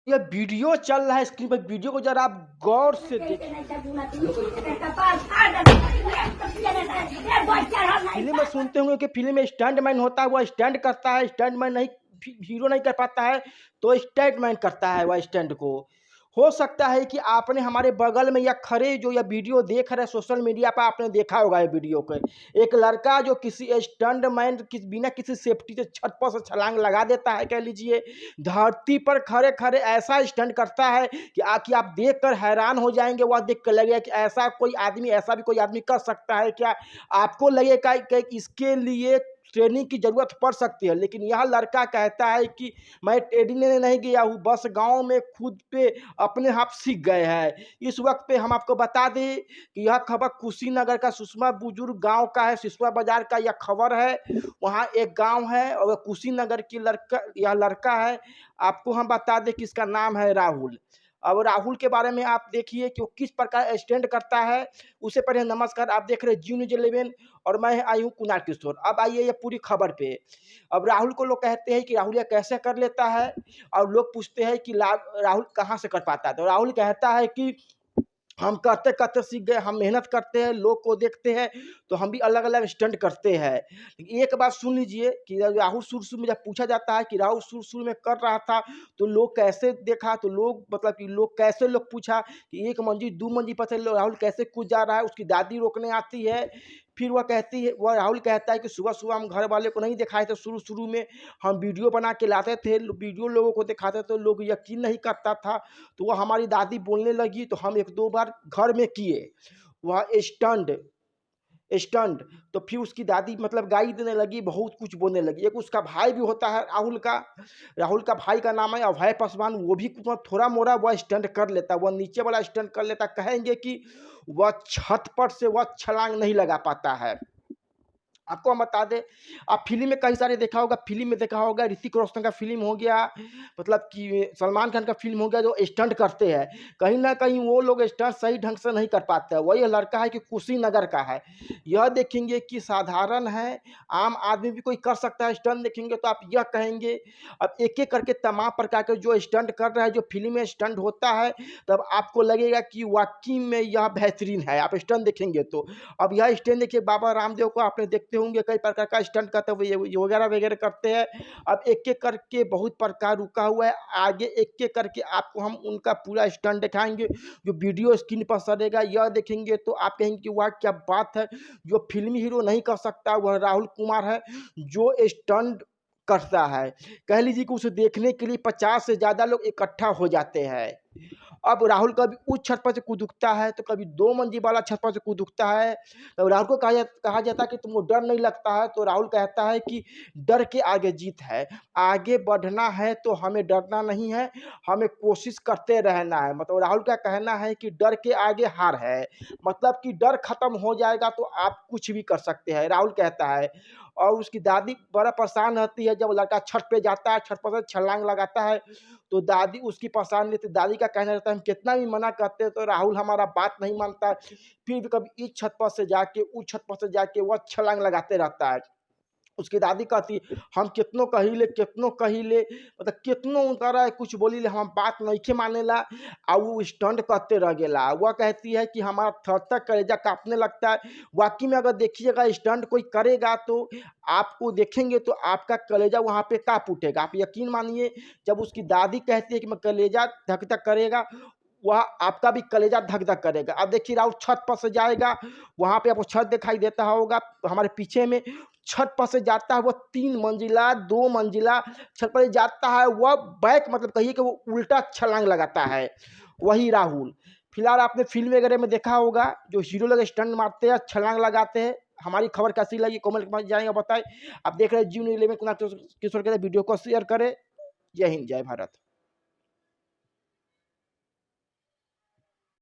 ये वीडियो चल रहा है स्क्रीन पर, वीडियो को जरा आप गौर से देखिए। फिल्म में सुनते होंगे कि फिल्म में स्टंटमैन होता है, वो स्टंट करता है, स्टंटमैन नहीं, हीरो नहीं कर पाता है तो स्टंटमैन करता है वह स्टंट को। हो सकता है कि आपने हमारे बगल में या खड़े जो या वीडियो देख रहे सोशल मीडिया पर, आपने देखा होगा ये वीडियो को। एक लड़का जो किसी स्टंटमैन बिना किसी सेफ्टी से छत पर से छलांग लगा देता है, कह लीजिए धरती पर खड़े खड़े ऐसा स्टंट करता है कि आप देख कर हैरान हो जाएंगे। वह देख कर लगेगा कि ऐसा भी कोई आदमी कर सकता है क्या। आपको लगेगा कि इसके लिए ट्रेनिंग की जरूरत पड़ सकती है, लेकिन यह लड़का कहता है कि मैं ट्रेनिंग लेने नहीं गया हूँ, बस गांव में खुद पे अपने आप सीख गए हैं। इस वक्त पे हम आपको बता दें कि यह खबर कुशीनगर का सुषमा बुजुर्ग गांव का है, सिसवा बाजार का यह खबर है। वहाँ एक गांव है और कुशीनगर की यह लड़का है। आपको हम बता दें कि इसका नाम है राहुल। अब राहुल के बारे में आप देखिए कि वो किस प्रकार स्टैंड करता है। उससे पहले नमस्कार, आप देख रहे हैं जी न्यूज 11 और मैं आई हूँ कुणाल किशोर। अब आइए ये पूरी खबर पे। अब राहुल को लोग कहते हैं कि राहुल ये कैसे कर लेता है, और लोग पूछते हैं कि राहुल कहाँ से कर पाता है। तो राहुल कहता है कि हम करते करते सीख गए, हम मेहनत करते हैं, लोग को देखते हैं तो हम भी अलग अलग स्टंट करते हैं। लेकिन एक बात सुन लीजिए कि राहुल शुरू में जब पूछा जाता है कि राहुल शुरू में कर रहा था तो लोग कैसे देखा, तो लोग मतलब कि लोग पूछा कि एक मंजिल दो मंजिल पर से राहुल कैसे कूद जा रहा है। उसकी दादी रोकने आती है। फिर वह राहुल कहता है कि सुबह सुबह हम घर वाले को नहीं दिखाए थे, शुरू में हम वीडियो बना के लाते थे, वीडियो लोगों को दिखाते थे, लोग यकीन नहीं करता था। तो वह हमारी दादी बोलने लगी तो हम एक दो बार घर में किए वह स्टंट। तो फिर उसकी दादी मतलब गाली देने लगी, बहुत कुछ बोलने लगी। एक उसका भाई भी होता है राहुल का भाई का नाम है अभय पासवान। वो भी थोड़ा मोड़ा वह स्टंट कर लेता, वह नीचे वाला स्टंट कर लेता। कहेंगे कि वह छत पर से वह छलांग नहीं लगा पाता है। आपको हम बता दें, आप फिल्म में कई सारे देखा होगा, फिल्म में देखा होगा ऋतिक रोशन का फिल्म हो गया, मतलब कि सलमान खान का फिल्म हो गया, जो स्टंट करते हैं कहीं ना कहीं वो लोग स्टंट सही ढंग से नहीं कर पाते हैं। वही लड़का है कि कुशीनगर का है। यह देखेंगे कि साधारण है, आम आदमी भी कोई कर सकता है स्टंट। देखेंगे तो आप यह कहेंगे। अब एक एक करके तमाम प्रकार के जो स्टंट कर रहा है, जो फिल्म में स्टंट होता है, तब आपको लगेगा कि वाकई में यह बेहतरीन है। आप स्टंट देखेंगे तो अब यह स्टंट देखिए, बाबा रामदेव को आपने देखते होंगे कई प्रकार का स्टंट करते हुए वगैरह वगैरह करते हैं। अब एक एक करके बहुत प्रकार रुका हुआ है, आगे एक एक करके आपको हम उनका पूरा स्टंट दिखाएंगे जो वीडियो स्क्रीन पर सरेगा। यह देखेंगे तो आप कहेंगे कि वाह क्या बात है, जो फिल्मी हीरो नहीं कर सकता वह राहुल कुमार है जो स्टंट करता है। कह लीजिए कि उसे देखने के लिए 50 से ज़्यादा लोग इकट्ठा हो जाते हैं। अब राहुल कभी उस छत पर से कूदता है तो कभी 2 मंजिल वाला छत पर से कूदता है। तो राहुल को कहा जाता है कि तुमको डर नहीं लगता है, तो राहुल कहता है कि डर के आगे जीत है। आगे बढ़ना है तो हमें डरना नहीं है, हमें कोशिश करते रहना है। मतलब राहुल का कहना है कि डर के आगे हार है, मतलब कि डर खत्म हो जाएगा तो आप कुछ भी कर सकते हैं, राहुल कहता है। और उसकी दादी बड़ा परेशान रहती है जब लड़का छत पे जाता है, छत पर से छलांग लगाता है तो दादी उसकी परेशान रहती है। दादी का कहना रहता है हम कितना भी मना करते हैं तो राहुल हमारा बात नहीं मानता है। फिर भी कभी इस छत पर से जाके उस छत पर से जाके वह छलांग लगाते रहता है। उसकी दादी कहती हम कितनो कहिले मतलब कितनो उनकरा कुछ बोली ले हम बात नइखे मानेला, आ वो स्टंट करते रह गेला। वह कहती है कि हमारा थर-थर कलेजा काँपने लगता है। वाक़ई में अगर देखिएगा स्टंट कोई करेगा तो आपको देखेंगे तो आपका कलेजा वहाँ पे काँप उठेगा। आप यकीन मानिए, जब उसकी दादी कहती है कि मैं कलेजा धक-धक करेगा, वह आपका भी कलेजा धक-धक करेगा। अब देखिए राहुल छत पर से जाएगा, वहाँ पे आपको छत दिखाई देता होगा हमारे पीछे में। छत पर से जाता है वह 3 मंजिला 2 मंजिला छत पर जाता है, वह बैक मतलब कहिए कि वो उल्टा छलांग लगाता है, वही राहुल। फिलहाल आपने फ़िल्म वगैरह में देखा होगा जो हीरो लोग स्टंट मारते हैं, छलांग लगाते हैं। हमारी खबर कैसी लगी कमेंट में जाएँगे बताएँ। आप देख रहे हैं जी न्यूज़ 11 कुणाल किशोर के वीडियो को शेयर करें। जय हिंद, जय भारत।